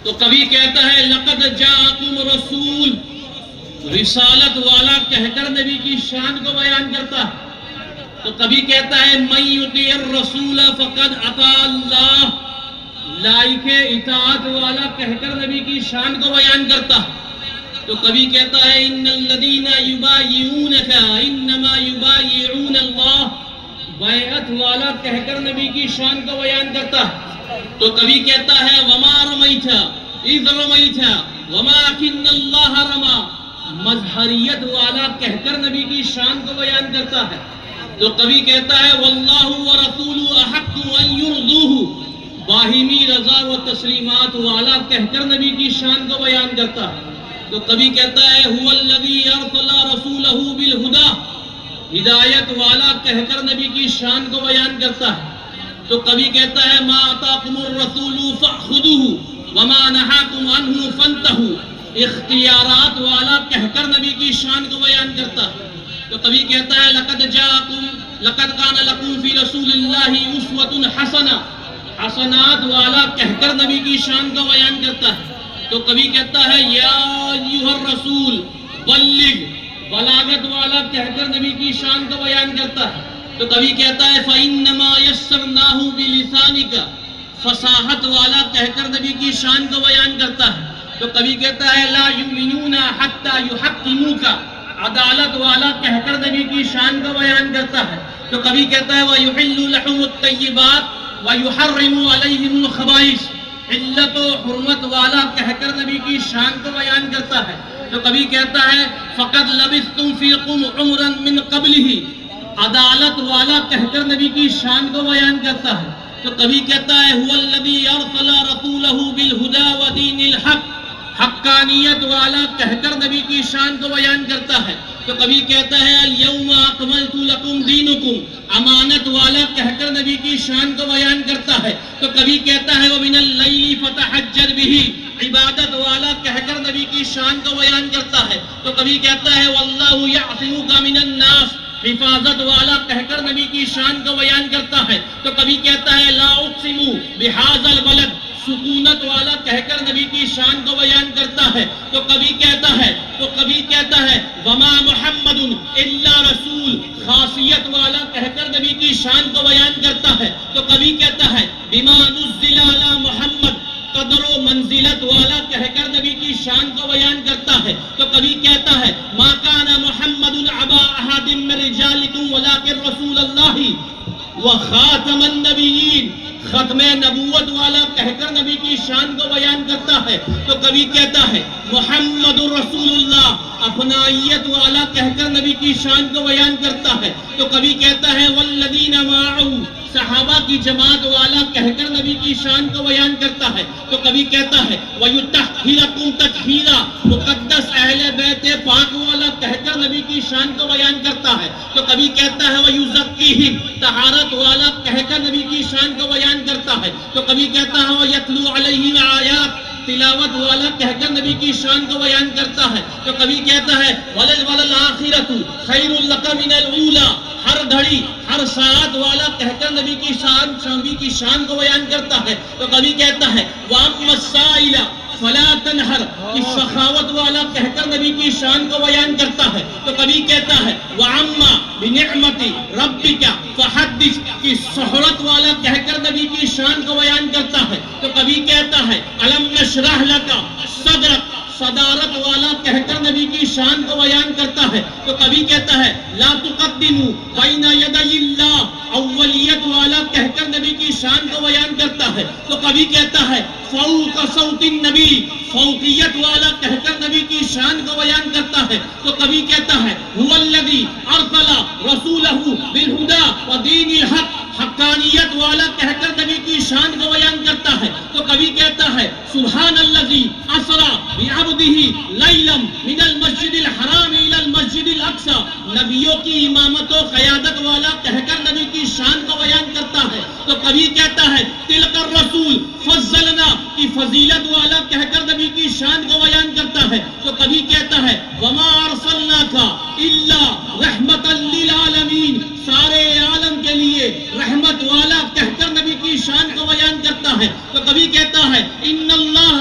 تو کبھی کہتا ہے لقد جاءکم رسول، رسالت والا کہہ کر نبی کی شان کو بیان کرتا ہے۔ تو کبھی کہتا ہے من یطیع الرسول فقد اطاع اللہ، لائق اطاعت والا کہہ کر نبی کی شان کو بیان کرتا ہے۔ تو کبھی کہتا ہے ان الذین یبایعونک انما یبایعون اللہ، بیعت والا کہہ کر نبی کی شان کو بیان کرتا ہے۔ تو کبھی کہتا ہے وما رمیت اذ رمیت ولکن اللہ رمی، مظہریت والا کہہ کر نبی کی شان کو بیان کرتا ہے۔ تو کبھی کہتا ہے واللہ ورسولہ احق ان یرضوہ، باہمی رضا و تسلیمات والا کہہ کر نبی کی شان کو بیان کرتا ہے۔ تو کبھی کہتا ہے هو الذی ارسل رسولہ بالہدی، ہدایت والا کہہ کر نبی کی شان کو بیان کرتا ہے۔ تو کبھی کہتا ہے ما آتاکم الرسول فخذوہ وما نہاکم عنہ فانتہوا، اختیارات والا کہہ کر نبی کی شان کو بیان کرتا ہے۔ تو کبھی کہتا ہے لقد کان لکم فی رسول اللہ اسوۃ حسنہ، حسنات والا کہہ کر نبی کی شان کو بیان کرتا ہے۔ تو کبھی کہتا ہے یا ایھا الرسول بلغ، بلاغت والا کہہ کر نبی کی شان کو بیان کرتا ہے۔ تو کبھی کہتا ہے فإنما یسرناہ بلسانک، فصاحت والا کہہ کر نبی کی شان کو بیان کرتا ہے۔ تو کبھی کہتا ہے لا یؤمنون حتی یحکموک، عدالت والا کہہ کر نبی کی شان کو بیان کرتا ہے۔ تو کبھی کہتا ہے وَيُحِلُّ لَهُمُ الطَّيِّبَاتِ وَيُحَرِّمُ عَلَيْهِمُ الْخَبَائِثَ، علت و حرمت والا کہہ کر نبی کی شان کو بیان کرتا ہے۔ تو کبھی کہتا ہے فَقَدْ لَبِثْتُمْ فِيكُمْ عُمْرًا مِّن قَبْلِهِ، عدالت والا کہہ کر نبی کی شان کو بیان کرتا ہے۔ تو کبھی کہتا ہے هُوَ الَّذِي أَرْسَلَ رَسُولَهُ بِالْهُدَى وَدِينِ الْحَقِّ، حقانیت والا کہہ کر نبی کی شان کو بیان کرتا ہے۔ تو کبھی کہتا ہے الیوم اکملت لکم دینکم، امانت والا کہہ کر نبی کی شان کو بیان کرتا ہے۔ تو کبھی کہتا ہے ومن اللیل فتہجد بہ، عبادت والا کہہ کر نبی کی شان کو بیان کرتا ہے۔ تو کبھی کہتا ہے واللہ یعصمک من الناس، حفاظت والا کہہ کر نبی کی شان کو بیان کرتا ہے۔ تو کبھی کہتا ہے لا اقسم بہذا البلد، سکونت والا کہہ کر نبی کی شان کو بیان کرتا ہے۔ تو کبھی کہتا ہے وما محمد الا رسول، خاصیت والا کہہ کر نبی کی شان کو بیان کرتا ہے۔ تو کبھی کہتا ہے بما نزل علی محمد، قدر و منزلت والا کہہ کر نبی کی شان کو بیان کرتا ہے۔ تو کبھی کہتا ہے ما کان محمد ابا احد من رجالکم ولکن رسول اللہ وخاتم النبیین، ختم نبوت والا کہہ کر نبی کی شان کو بیان کرتا ہے۔ تو کبھی کہتا ہے محمد رسول اللہ، اپنائیت والا کہہ کر نبی کی شان کو بیان کرتا ہے۔ تو کبھی کہتا ہے والذین معہ، صحابہ کی جماعت والا کہہ کر نبی کی شان کو بیان کرتا ہے۔ تو کبھی کہتا ہے وَيُطَهِّرَكُمْ تَطْهِيرًا، مقدس اہل بیت پاک والا کہہ کر نبی کی شان کو بیان کرتا ہے۔ تو کبھی کہتا ہے وَيُزَكِّيهِمْ، طہارت والا کہہ کر نبی کی شان کو بیان کرتا ہے۔ تو کبھی کہتا ہے وَيَتْلُو عَلَيْهِمْ آیات، تلاوت والا کہہ کر نبی کی شان کو بیان کرتا ہے۔ تو کبھی کہتا ہے وَلَلْآخِرَةُ خَيْرٌ لَكَ مِنَ الْأُولَىٰ، ہر گھڑی ہر ساعت والا کہہ کر نبی کی شان کو بیان کرتا ہے۔ تو کبھی کہتا ہے وَأَمَّا السَّائِلَ فَلَا تَنْهَرْ، کہ سخاوت والا کہہ کر نبی کی شان کو بیان کرتا ہے۔ تو کبھی کہتا ہے وَأَمَّا بِنِعْمَتِ رَبِّكَ فَحَدِّثْ، کہ سہولت والا کہہ کر نبی کی شان کو بیان کرتا ہے۔ تو کبھی کہتا ہے أَلَمْ نَشْرَحْ لَكَ صَدْرَكَ، صدارت والا کہہ کر نبی کی شان کو بیان کرتا ہے۔ تو کبھی کہتا ہے لا تقدموا بین یدی اللہ، اولیت والا کہہ کر نبی کی شان کو بیان کرتا ہے۔ تو کبھی کہتا ہے فوق صوت النبی، فوقیت والا کہہ کر نبی کی شان کو بیان کرتا ہے۔ تو کبھی کہتا ہے هو الذی ارسل رسولہ بالہدی ودین الحق، حقانیت والا کہہ کر نبی کی شان کو بیان کرتا ہے۔ تو کبھی کہتا ہے سبحان الذی اسری بعبدہ لیلا من المسجد الحرام الی المسجد الاقصی، نبیوں کی امامت و قیادت والا کہہ کر نبی کی شان کو بیان کرتا ہے۔ تو کبھی کہتا ہے تلک الرسول فضلنا، کی فضیلت والا کہہ کر نبی کی شان کو بیان کرتا ہے۔ تو کبھی کہتا ہے وما ارسلناک الا رحمۃ للعالمین، سارے عالم کے لیے رحمت والا کہہ کر نبی کی شان کو بیان کرتا ہے۔ تو کبھی کہتا ہے ان اللہ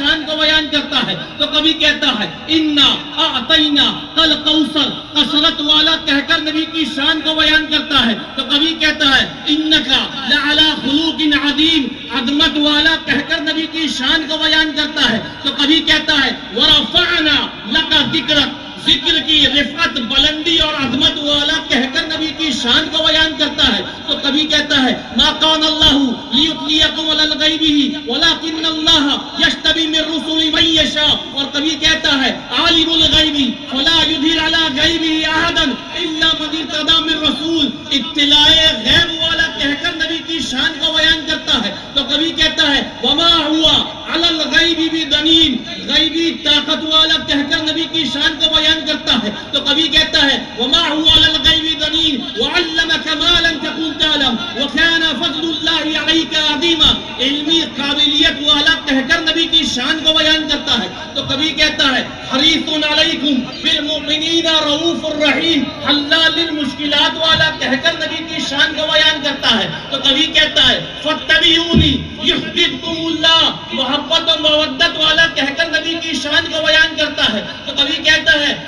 شان کو بیان کرتا ہے تو کبھی کہتا ہے انا اعطینا کل کوثر، کثرت والا کہہ کر نبی کی شان کو بیان کرتا ہے تو کبھی کہتا ہے انکا لعلی خلوق عظیم، عظمت والا کہہ کر نبی کی شان کو بیان کرتا ہے تو کبھی کہتا ہے ورفعنا لک ذکرک، ذکر کی رفعت، بلندی اور عظمت والا کہہ کر نبی کی شان کو بیان کرتا ہے تو کبھی کہتا ہے ما کان اللہ لیطلیکم علی الغیب ولکن اللہ یجتبی من الرسل من یشاء، اور کبھی کہتا ہے عالم الغیب فلا یظہر علی غیبہ احدا الا من ارتضی من رسول، اطلاع غیب والا کہہ کر نبی کی شان کو بیان کرتا ہے تو کبھی کہتا ہے وما ہوا علی الغیب بضنین، غیبی طاقت والا کہہ کر نبی کی شان کو بیان کرتا ہے تو کبھی کہتا ہے وما هو على الغیب ضنین وعلمك ما لم تكن تعلم وكان فضل الله عليك عظیما، علمی قابلیت والا کہہ کر نبی کی شان کو بیان کرتا ہے تو کبھی کہتا ہے حریص علیکم بالمؤمنین رؤوف الرحیم، حلال للمشکلات والا کہہ کر نبی کی شان کو بیان کرتا ہے تو کبھی کہتا ہے فاتبعونی یحببکم اللہ، محبت و مودت والا کہہ کر نبی کی شان کو بیان کرتا ہے تو کبھی کہتا ہے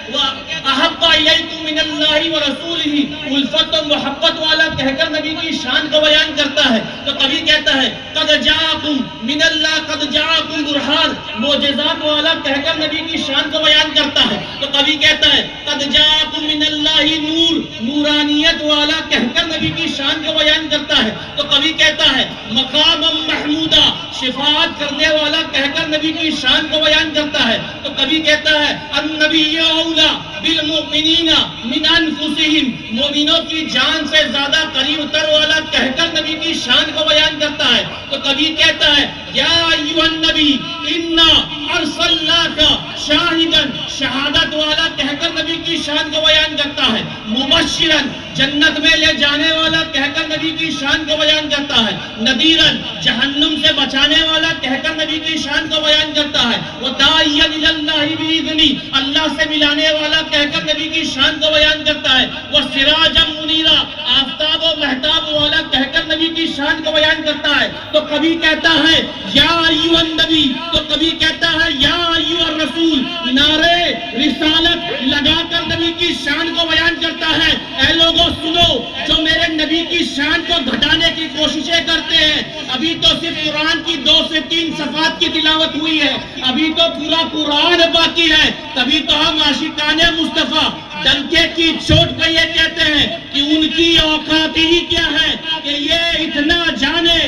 احب الیکم من اللہ ورسولہ، الفت و محبت والا کہہ کر نبی کی شان کو بیان کرتا ہے تو کبھی کہتا ہے قد جاءکم من اللہ قد جاءکم برہان، معجزات والا کہہ کر نبی کی شان کو بیان کرتا ہے تو کبھی کہتا ہے قد جاءکم من اللہ نور، نورانیت والا کہہ کر نبی کی شان کو بیان کرتا ہے تو کبھی کہتا ہے مقام محمودہ، شفاعت کرنے والا کہہ کر نبی کی شان کو بیان کرتا ہے تو کبھی کہتا ہے النبی اولا بالمؤمنین من انفسہم، مومنوں کی جان سے زیادہ قریب تر والا کہہ کر نبی کی شان کو بیان کرتا ہے تو کبھی کہتا ہے یا ایھا النبی انا ارسلناک شاہدا، شہادت والا کہہ کر نبی کی شان کو بیان کرتا ہے مبشرا، جنت میں لے جانے والا کہہ کر نبی کی شان کو بیان کرتا ہے نذیرا، جہنم سے بچانے والا کہہ کر نبی کی شان کو بیان کرتا ہے وداعیا الی اللہ باذنہ، اللہ سے ملانے والا کہہ کر نبی کی شان کو بیان کرتا ہے وسراجا منیرا، آفتاب و مہتاب والا کہہ کر نبی کی شان کو بیان کرتا ہے تو کبھی کہتا ہے یا ایھا النبی تو کبھی کہتا ہے یا ایھا الرسول، نعرے رسالت لگا کر نبی کی شان کو بیان کرتا ہے اے لوگوں سنو، جو میرے نبی کی شان کو گھٹانے کی کوششیں کرتے ہیں، ابھی تو صرف قرآن کی 2 سے 3 صفحات کی تلاوت ہوئی ہے، ابھی تو پورا قرآن باقی ہے، تبھی تو ہم عاشقان مصطفیٰ ڈنکے کی چوٹ پہ یہ کہتے ہیں کہ ان کی اوقات ہی کیا ہے کہ یہ اتنا جانے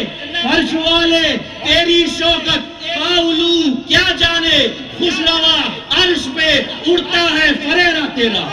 فرش والے تیری شوکت، پاولو کیا جانے خوش روا عرش پہ اڑتا ہے فریرہ تیرا۔